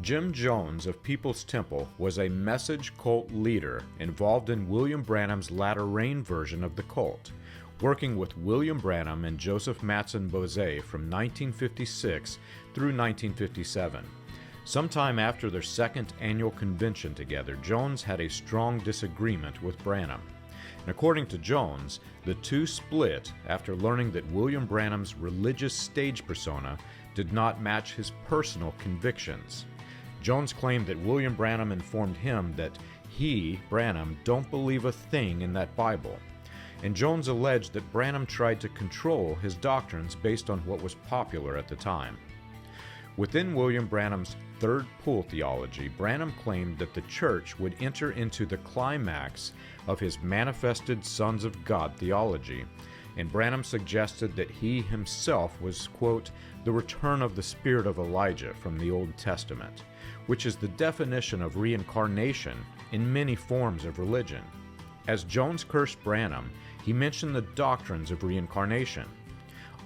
Jim Jones of People's Temple was a message cult leader involved in William Branham's latter rain version of the cult, working with William Branham and Joseph Mattsson-Boze from 1956 through 1957. Sometime after their second annual convention together, Jones had a strong disagreement with Branham. And according to Jones, the two split after learning that William Branham's religious stage persona did not match his personal convictions. Jones claimed that William Branham informed him that he, Branham, don't believe a thing in that Bible. And Jones alleged that Branham tried to control his doctrines based on what was popular at the time. Within William Branham's third pull theology, Branham claimed that the church would enter into the climax of his manifested sons of God theology, and Branham suggested that he himself was, quote, the return of the spirit of Elijah from the Old Testament, which is the definition of reincarnation in many forms of religion. As Jones cursed Branham, he mentioned the doctrines of reincarnation.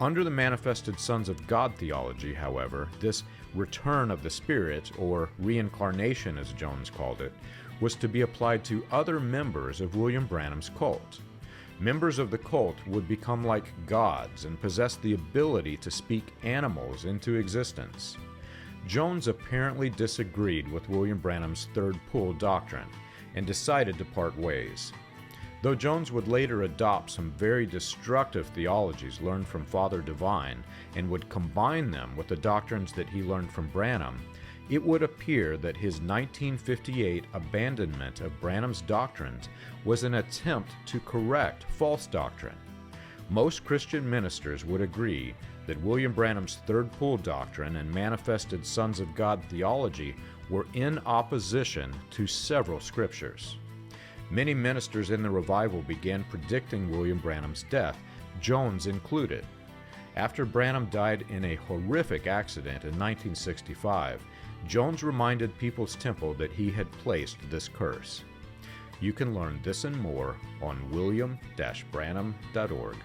Under the manifested sons of God theology, however, this return of the Spirit, or reincarnation as Jones called it, was to be applied to other members of William Branham's cult. Members of the cult would become like gods and possess the ability to speak animals into existence. Jones apparently disagreed with William Branham's third pull doctrine and decided to part ways. Though Jones would later adopt some very destructive theologies learned from Father Divine and would combine them with the doctrines that he learned from Branham, it would appear that his 1958 abandonment of Branham's doctrines was an attempt to correct false doctrine. Most Christian ministers would agree that William Branham's third pull doctrine and manifested sons of God theology were in opposition to several scriptures. Many ministers in the revival began predicting William Branham's death, Jones included. After Branham died in a horrific accident in 1965, Jones reminded People's Temple that he had placed this curse. You can learn this and more on william-branham.org.